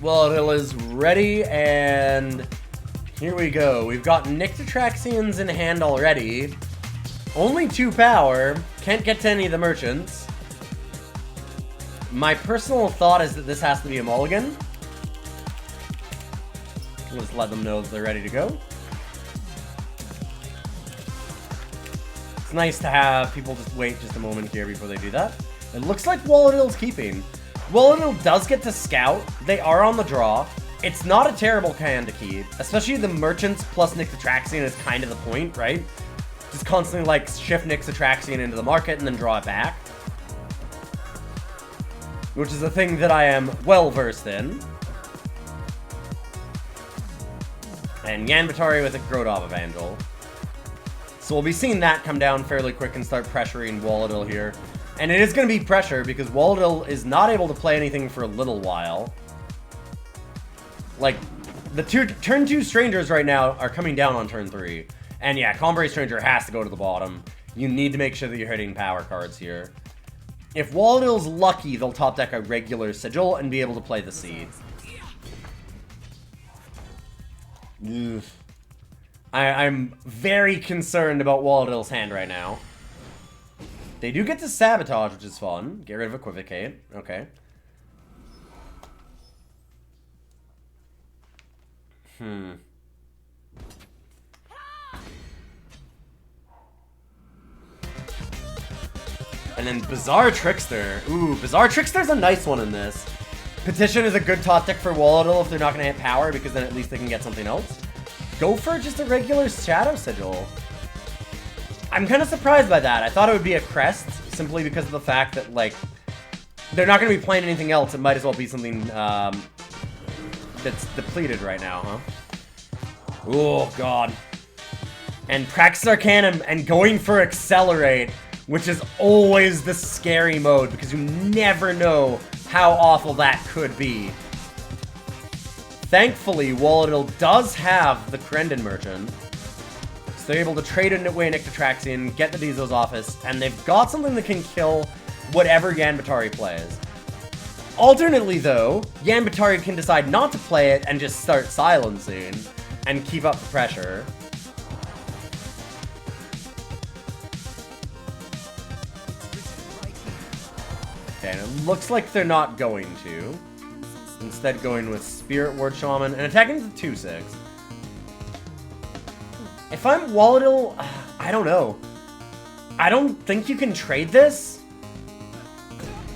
Waladil is ready, and here we go. We've got Nyctotraxians in hand already. Only 2 power. Can't get to any of the merchants. My personal thought is that this has to be a mulligan. Let's let them know that they're ready to go. It's nice to have people just wait just a moment here before they do that. It looks like Waladil's keeping. Waladil does get to scout. They are on the draw. It's not a terrible hand to keep, especially the merchants plus Nyctotraxian is kind of the point, right? Just constantly like shift Nyctotraxian into the market and then draw it back. Which is a thing that I am well versed in. And Yanbetari with a Grodov Evangel. So we'll be seeing that come down fairly quick and start pressuring Waladil here. And it is going to be pressure because Waladil is not able to play anything for a little while. Like, the turn 2 Strangers right now are coming down on turn 3. And yeah, Combrei Stranger has to go to the bottom. You need to make sure that you're hitting power cards here. If Waladil's lucky, they'll top deck a regular Sigil and be able to play the Seed. I'm very concerned about Waladil's hand right now. They do get to Sabotage, which is fun. Get rid of Equivocate. Okay. And then Bizarre Trickster. Ooh, Bizarre Trickster's a nice one in this. Petition is a good top deck for Waladil if they're not going to hit power, because then at least they can get something else. Go for just a regular Shadow Sigil. I'm kind of surprised by that. I thought it would be a Crest, simply because of the fact that, like, they're not going to be playing anything else. It might as well be something that's depleted right now, huh? Oh, God. And Praxis Arcanum and going for Accelerate, which is always the scary mode, because you never know how awful that could be. Thankfully, Waladil does have the Krendon Merchant, so they're able to trade away Nyctotraxian, get the Diesel's Office, and they've got something that can kill whatever Yanbetari plays. Alternately, though, Yanbetari can decide not to play it and just start silencing and keep up the pressure. Okay, and it looks like they're not going to. Instead going with Spirit Ward Shaman and attacking the 2/6. If I'm Waladil, I don't know. I don't think you can trade this.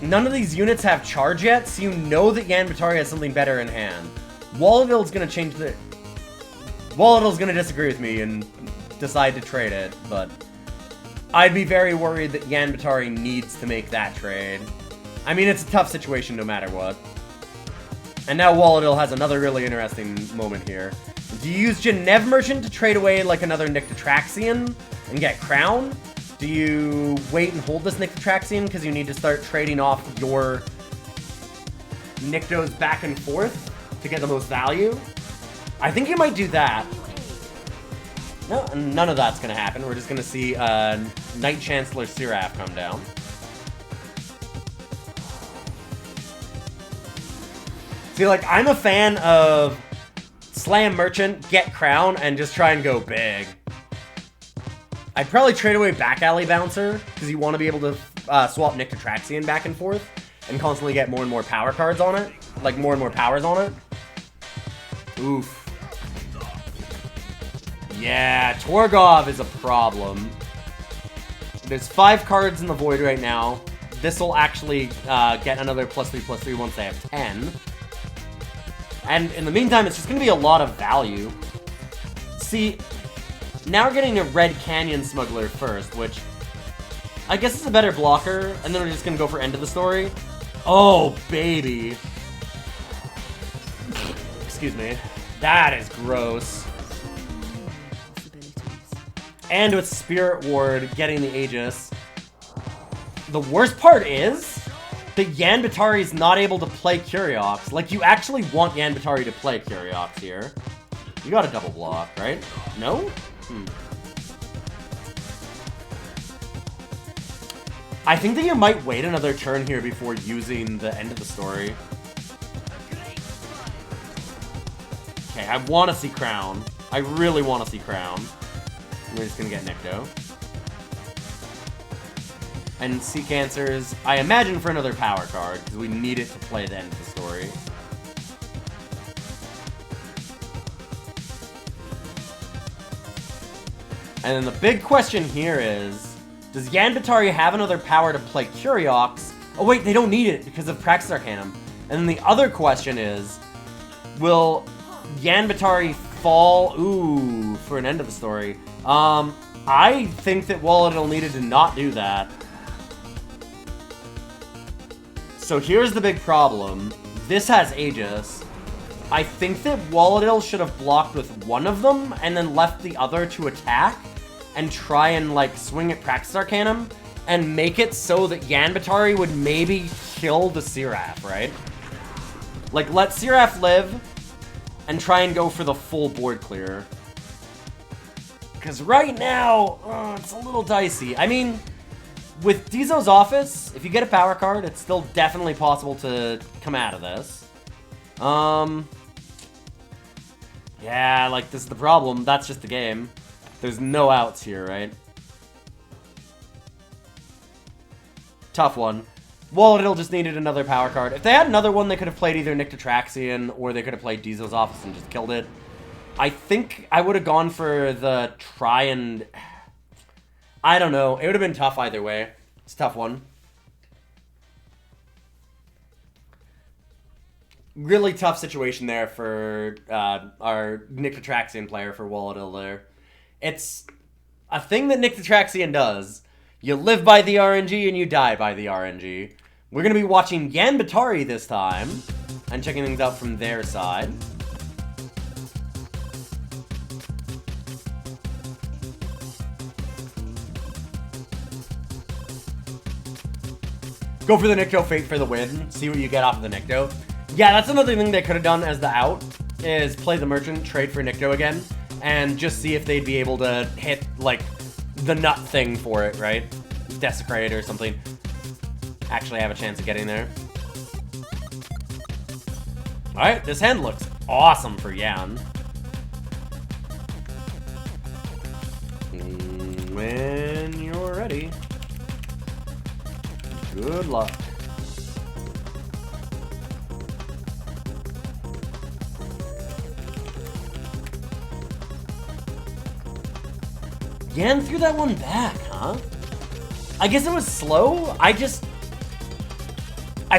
None of these units have charge yet, so you know that Yanbetari has something better in hand. Waladil's gonna change the... Waladil's gonna disagree with me and decide to trade it, but I'd be very worried that Yanbetari needs to make that trade. I mean, it's a tough situation no matter what. And now Waladil has another really interesting moment here. Do you use Genev Merchant to trade away like another Nyctotraxian and get Crown? Do you wait and hold this Nyctotraxian because you need to start trading off your Nyctos back and forth to get the most value? I think you might do that. No, none of that's going to happen. We're just going to see Knight Chancellor Seraph come down. See, like, I'm a fan of Slam Merchant, get Crown, and just try and go big. I'd probably trade away Back Alley Bouncer, because you want to be able to swap Nyctotraxian back and forth, and constantly get more and more power cards on it. Like, more and more powers on it. Oof. Yeah, Torgov is a problem. There's 5 cards in the Void right now. This will actually get another +3/+3 once they have 10. And in the meantime, it's just going to be a lot of value. See, now we're getting a Red Canyon Smuggler first, which I guess is a better blocker, and then we're just going to go for End of the Story. Oh, baby. Excuse me. That is gross. And with Spirit Ward getting the Aegis. The worst part is that Yanbetari is not able to play Curiox. Like, you actually want Yanbetari to play Curiox here. You got a double block, right? No? I think that you might wait another turn here before using the End of the Story. I want to see Crown. I really want to see Crown. We're just going to get Nikto. And seek answers, I imagine, for another power card, because we need it to play the end of the story. And then the big question here is, does Yanbetari have another power to play Curiox? Oh wait, they don't need it because of Praxis Arcanum. And then the other question is, will Yanbetari fall, ooh, for an end of the story? I think that Waladil needed to not do that. So here's the big problem. This has Aegis. I think that Waladil should have blocked with one of them and then left the other to attack and try and, like, swing at Praxis Arcanum and make it so that Yanbetari would maybe kill the Seraph, right? Like, let Seraph live and try and go for the full board clear. Because right now, it's a little dicey. I mean, with Dizo's Office, if you get a power card, it's still definitely possible to come out of this. Yeah, like, this is the problem. That's just the game. There's no outs here, right? Tough one. Waladil just needed another power card. If they had another one, they could have played either Nyctotraxion or they could have played Dizo's Office and just killed it. I think I would have gone for the try and... I don't know. It would have been tough either way. It's a tough one. Really tough situation there for our Nyctotraxion player for Waladil there. It's a thing that Nyctotraxion does. You live by the RNG and you die by the RNG. We're going to be watching Yanbetari this time and checking things out from their side. Go for the Nikto Fate for the win. See what you get off of the Nikto. Yeah, that's another thing they could have done as the out, is play the Merchant, trade for Nikto again, and just see if they'd be able to hit, like, the nut thing for it, right? Desecrate or something. Actually have a chance of getting there. Alright, this hand looks awesome for Yan. When you're ready. Good luck. Yan threw that one back, huh? I guess it was slow. I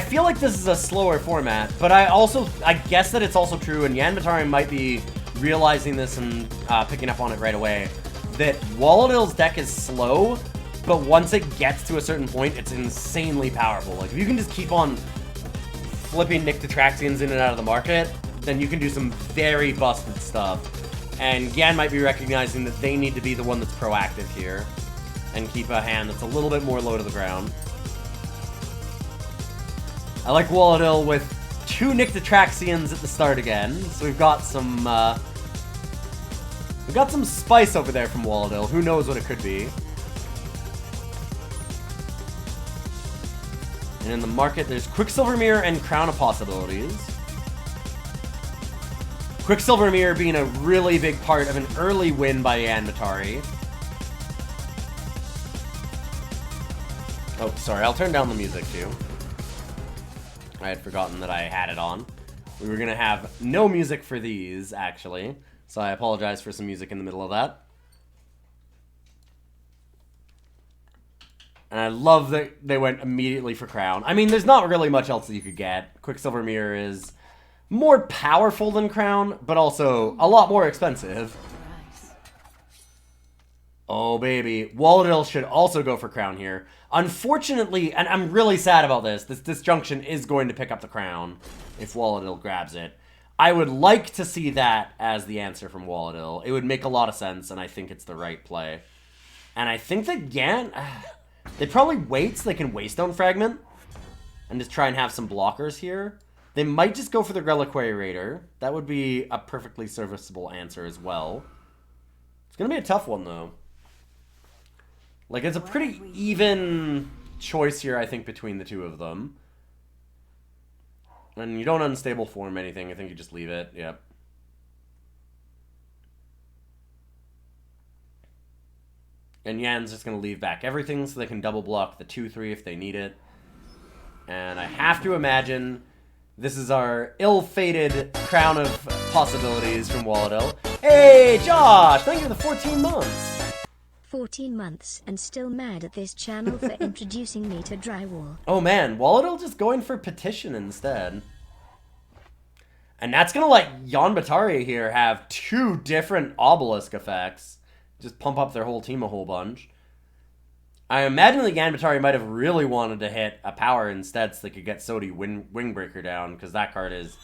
feel like this is a slower format, but I guess that it's also true, and Yanbetari might be realizing this and picking up on it right away, that Waladil's deck is slow, but once it gets to a certain point, it's insanely powerful. Like, if you can just keep on flipping Nyctotraxions in and out of the market, then you can do some very busted stuff. And Yan might be recognizing that they need to be the one that's proactive here and keep a hand that's a little bit more low to the ground. I like Waladil with 2 Nyctotraxions at the start again, so we've got some spice over there from Waladil. Who knows what it could be? And in the market, there's Quicksilver Mirror and Crown of Possibilities. Quicksilver Mirror being a really big part of an early win by Yanbetari. Oh, sorry, I'll turn down the music too. I had forgotten that I had it on. We were gonna have no music for these, actually. So I apologize for some music in the middle of that. And I love that they went immediately for Crown. I mean, there's not really much else that you could get. Quicksilver Mirror is more powerful than Crown, but also a lot more expensive. Oh, baby. Waladil should also go for Crown here. Unfortunately, and I'm really sad about this, this junction is going to pick up the Crown if Waladil grabs it. I would like to see that as the answer from Waladil. It would make a lot of sense, and I think it's the right play. And I think that Yan... They probably wait so they can Waystone Fragment and just try and have some blockers here. They might just go for the Reliquary Raider. That would be a perfectly serviceable answer as well. It's going to be a tough one, though. Like, it's a pretty even choice here, I think, between the two of them. And you don't unstable form anything. I think you just leave it. Yep. And Yan's just going to leave back everything so they can double block the 2-3 if they need it. And I have to imagine this is our ill-fated crown of possibilities from Waladil. Hey, Josh! Thank you for the 14 months! 14 months and still mad at this channel for introducing me to drywall. Oh man, Waladil just going for petition instead. And that's going to let Yanbetari here have 2 different obelisk effects. Just pump up their whole team a whole bunch. I imagine that Yanbetari might have really wanted to hit a power instead so they could get Sodi Wingbreaker down, because that card is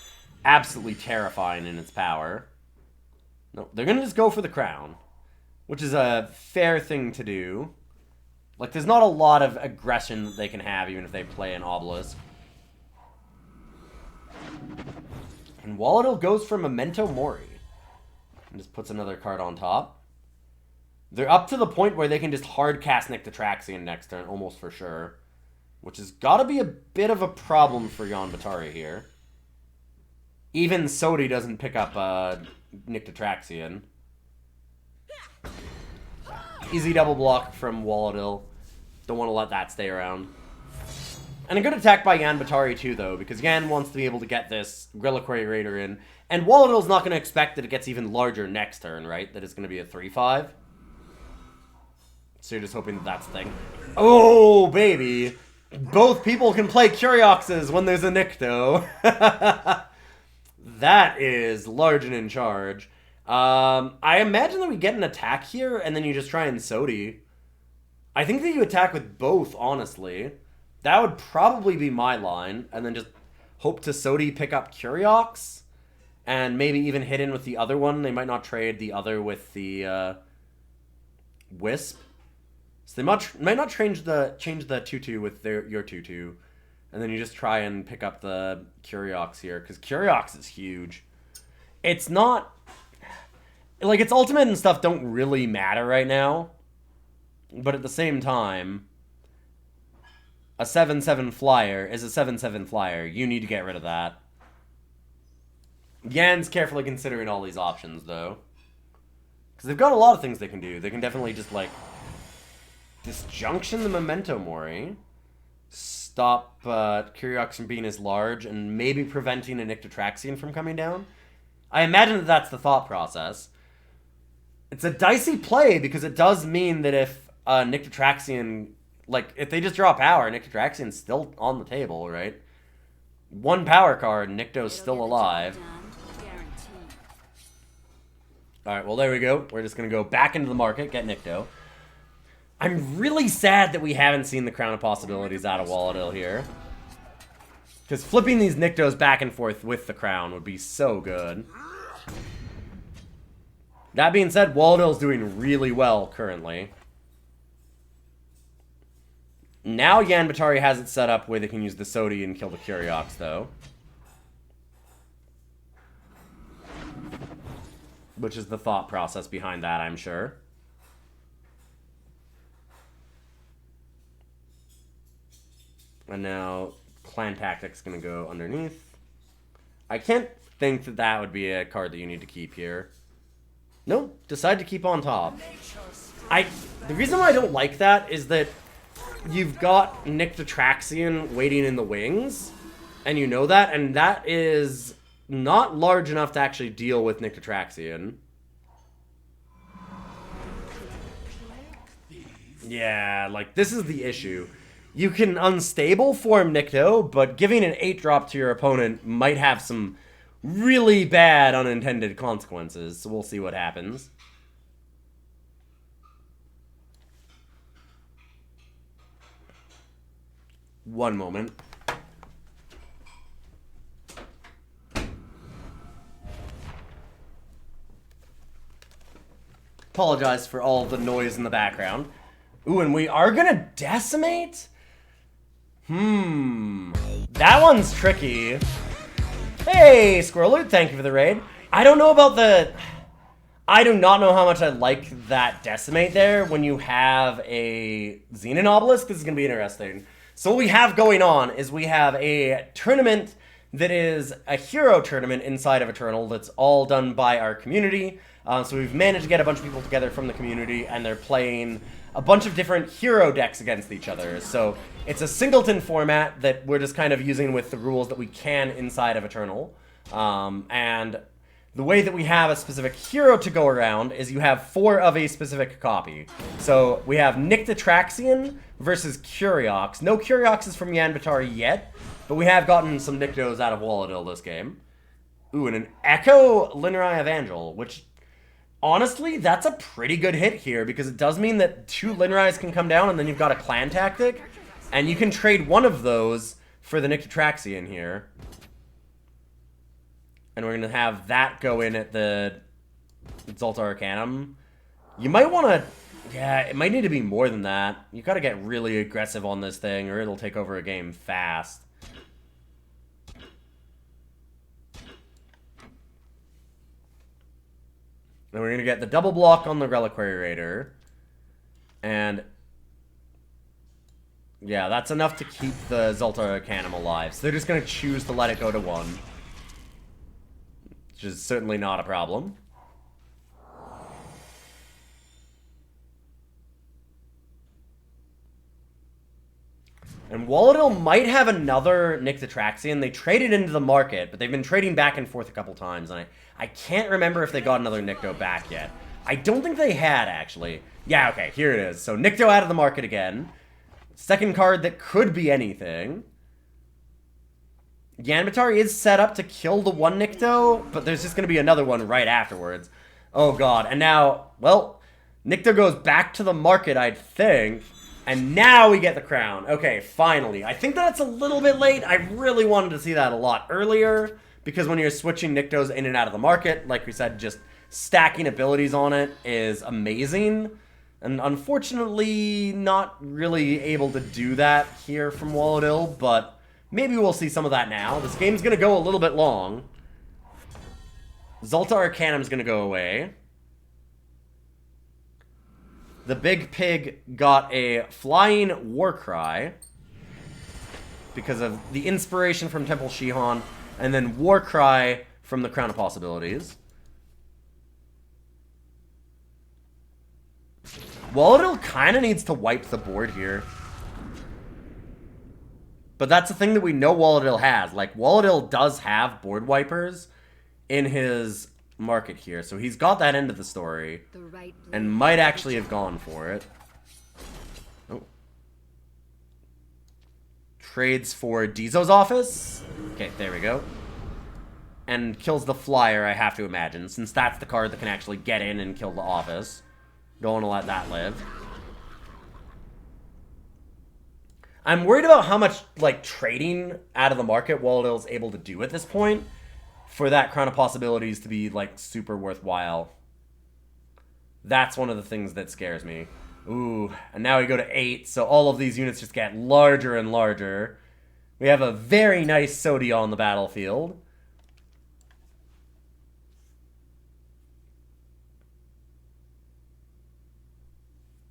absolutely terrifying in its power. No, they're going to just go for the crown, which is a fair thing to do. Like, there's not a lot of aggression that they can have, even if they play an obelisk. And Waladil goes for Memento Mori. And just puts another card on top. They're up to the point where they can just hard cast Nyctotraxion next turn, almost for sure. Which has got to be a bit of a problem for Yanbetari here. Even Sodi doesn't pick up Nyctotraxion. Easy double block from Waladil. Don't want to let that stay around. And a good attack by Yanbetari too, though, because Yan wants to be able to get this Reliquary Raider in. And Waladil's not going to expect that it gets even larger next turn, right? That it's going to be a 3-5. So you're just hoping that that's the thing. Oh, baby! Both people can play Curioxes when there's a Nikto. That is large and in charge. I imagine that we get an attack here, and then you just try and Sodi. I think that you attack with both, honestly. That would probably be my line, and then just hope to Sodi pick up Curiox, and maybe even hit in with the other one. They might not trade the other with the Wisp. So they might not change the 2-2 with your 2-2, and then you just try and pick up the Curiox here, because Curiox is huge. It's not... Like, its ultimate and stuff don't really matter right now, but at the same time, a 7-7 flyer is a 7-7 flyer. You need to get rid of that. Yan's carefully considering all these options, though. Because they've got a lot of things they can do. They can definitely just, like, disjunction the Memento Mori, stop Curiox from being as large, and maybe preventing a Nyctotraxion from coming down. I imagine that that's the thought process. It's a dicey play, because it does mean that if Nyctotraxion... Like, if they just draw power, Nyctotraxion's still on the table, right? 1 power card, Nikto's still alive. Alright, well, there we go. We're just going to go back into the market, get Nikto. I'm really sad that we haven't seen the Crown of Possibilities out of Waladil here. Because flipping these Niktos back and forth with the Crown would be so good. That being said, Waladil's doing really well currently. Now Yanbetari has it set up where they can use the Sodi and kill the Curiox, though. Which is the thought process behind that, I'm sure. And now Clan Tactic's going to go underneath. I can't think that that would be a card that you need to keep here. Nope, decide to keep on top. The reason why I don't like that is that you've got Nyctotraxion waiting in the wings, and you know that, and that is not large enough to actually deal with Nyctotraxion. Yeah, like, this is the issue. You can unstable form Nikto, but giving an 8-drop to your opponent might have some really bad unintended consequences, so we'll see what happens. One moment. Apologize for all the noise in the background. Ooh, and we are gonna decimate? That one's tricky. Hey, Squirrelute, thank you for the raid. I don't know about the... I do not know how much I like that decimate there when you have a Xenon Obelisk. This is gonna be interesting. So what we have going on is we have a tournament that is a hero tournament inside of Eternal that's all done by our community. So we've managed to get a bunch of people together from the community, and they're playing a bunch of different hero decks against each other. So it's a singleton format that we're just kind of using with the rules that we can inside of Eternal. And the way that we have a specific hero to go around is you have 4 of a specific copy. So we have Nyctotraxion versus Curiox. No Curioxes from Yanbetari yet, but we have gotten some Nyctos out of Waladil this game. Ooh, and an Echo Linrai Evangel, which, honestly, that's a pretty good hit here, because it does mean that 2 Linrais can come down, and then you've got a clan tactic, and you can trade one of those for the Nyctotraxion here. And we're going to have that go in at the Zoltar Arcanum. You might want to... Yeah, it might need to be more than that. You got to get really aggressive on this thing, or it'll take over a game fast. And we're going to get the double block on the Reliquary Raider. And... yeah, that's enough to keep the Zoltar Arcanum alive. So they're just going to choose to let it go to 1. Which is certainly not a problem. And Waladil might have another Nyctotraxion. They traded into the market, but they've been trading back and forth a couple times, and I can't remember if they got another Nycto back yet. I don't think they had, actually. Yeah, okay, here it is. So Nycto out of the market again. Second card that could be anything. Yanbetari is set up to kill the 1 Nycto, but there's just going to be another one right afterwards. Oh god, and now, well, Nycto goes back to the market, I'd think, and now we get the crown. Okay, finally. I think that's a little bit late. I really wanted to see that a lot earlier, because when you're switching Nyctos in and out of the market, like we said, just stacking abilities on it is amazing. And unfortunately, not really able to do that here from Waladil, but... maybe we'll see some of that now. This game's going to go a little bit long. Zoltar Arcanum's going to go away. The Big Pig got a Flying Warcry because of the inspiration from Temple Shihan, and then Warcry from the Crown of Possibilities. Waladil kind of needs to wipe the board here. But that's the thing that we know Waladil has. Like, Waladil does have board wipers in his market here. So he's got that end of the story. And might actually have gone for it. Oh. Trades for Dizo's office. Okay, there we go. And kills the flyer, I have to imagine. Since that's the card that can actually get in and kill the office. Don't want to let that live. I'm worried about how much, like, trading out of the market Waladil's able to do at this point for that Crown of Possibilities to be, like, super worthwhile. That's one of the things that scares me. Ooh, and now we go to 8, so all of these units just get larger and larger. We have a very nice Sodia on the battlefield.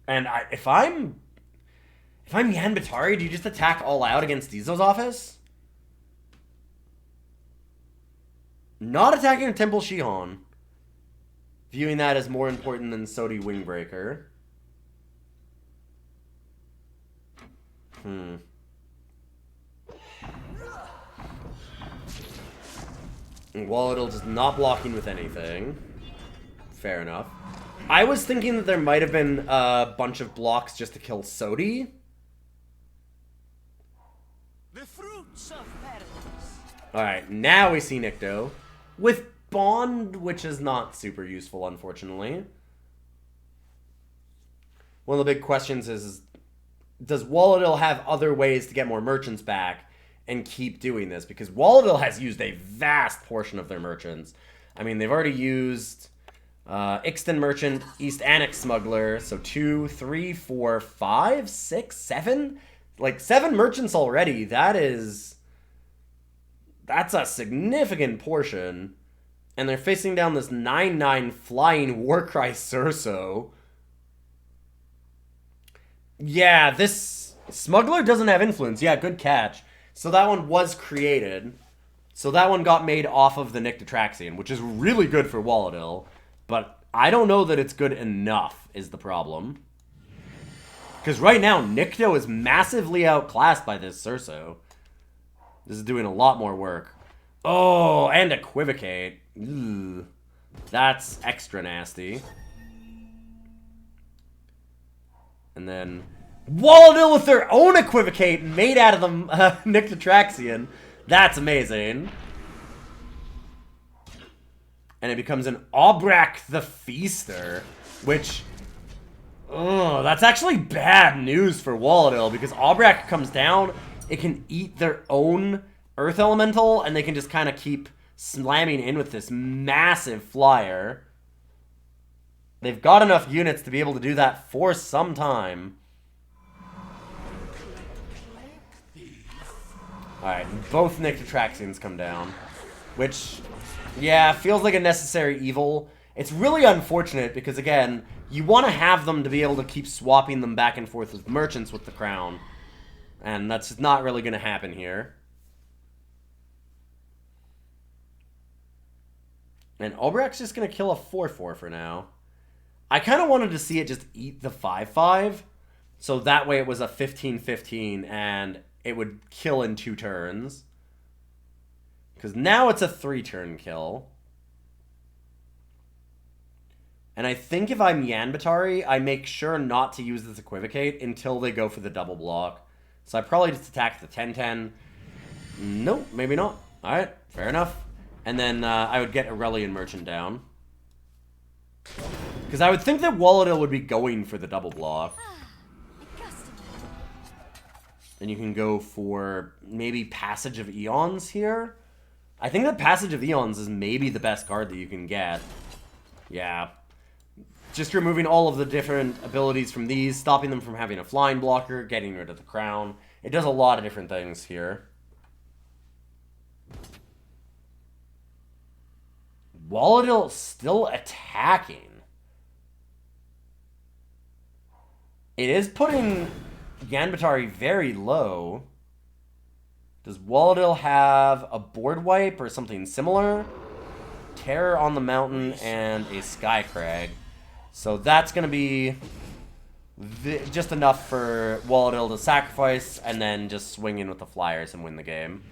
And if I'm Yanbetari, do you just attack all out against Dizo's office? Not attacking Temple Shihan. Viewing that as more important than Sodi Wingbreaker. And Waladil just not blocking with anything. Fair enough. I was thinking that there might have been a bunch of blocks just to kill Sodi. The fruits of paradise. Alright, now we see Nycto. With Bond, which is not super useful, unfortunately. One of the big questions is does Waladil have other ways to get more merchants back and keep doing this? Because Waladil has used a vast portion of their merchants. I mean, they've already used Ixton Merchant, East Annex Smuggler, so 2, 3, 4, 5, 6, 7? Like, 7 merchants already. That's a significant portion. And they're facing down this 9/9 Flying Warcry Surso. Yeah, this Smuggler doesn't have influence. Yeah, good catch. So that one was created. So that one got made off of the Nyctotraxion, which is really good for Waladil. But I don't know that it's good enough, is the problem. Because right now, Nycto is massively outclassed by this Cerso. This is doing a lot more work. Oh, and Equivocate. Ugh. That's extra nasty. And then Waladil with their own Equivocate made out of the Nyctotraxion. That's amazing. And it becomes an Obrak the Feaster, which... Oh, that's actually bad news for Waladil, because Obrak comes down, it can eat their own Earth Elemental, and they can just kind of keep slamming in with this massive flyer. They've got enough units to be able to do that for some time. Alright, both Nyctotraxions come down. Which, yeah, feels like a necessary evil. It's really unfortunate because, again, you want to have them to be able to keep swapping them back and forth with merchants with the crown. And that's not really going to happen here. And Obrak's just going to kill a 4-4 for now. I kind of wanted to see it just eat the 5-5. So that way it was a 15-15 and it would kill in 2 turns. Because now it's a 3-turn kill. And I think if I'm Yanbetari, I make sure not to use this Equivocate until they go for the double block. So I probably just attack the 10-10. Nope, maybe not. Alright, fair enough. And then I would get Aurelian Merchant down. Because I would think that Waladil would be going for the double block. And you can go for maybe Passage of Eons here. I think that Passage of Eons is maybe the best card that you can get. Yeah. Just removing all of the different abilities from these, stopping them from having a flying blocker, getting rid of the crown. It does a lot of different things here. Waladil still attacking. It is putting Yanbetari very low. Does Waladil have a board wipe or something similar? Terror on the Mountain and a Sky Crag. So that's going to be just enough for Waladil to sacrifice and then just swing in with the flyers and win the game.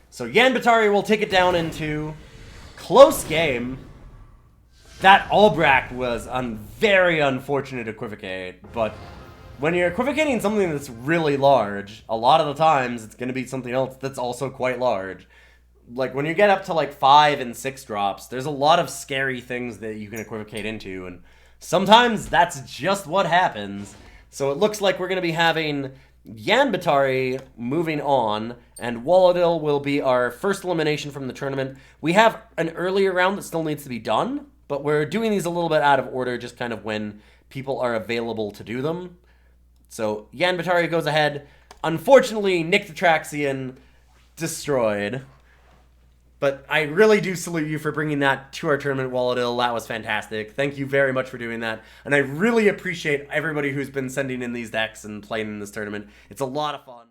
So Yanbetari will take it down into close game. That Obrak was a very unfortunate Equivocate, but when you're equivocating something that's really large, a lot of the times it's going to be something else that's also quite large. Like, when you get up to, like, 5 and 6 drops, there's a lot of scary things that you can equivocate into, and sometimes that's just what happens. So it looks like we're going to be having Yanbetari moving on, and Waladil will be our first elimination from the tournament. We have an earlier round that still needs to be done, but we're doing these a little bit out of order, just kind of when people are available to do them. So Yanbetari goes ahead. Unfortunately, Nyctotraxion destroyed. But I really do salute you for bringing that to our tournament, Waladil. That was fantastic. Thank you very much for doing that. And I really appreciate everybody who's been sending in these decks and playing in this tournament. It's a lot of fun.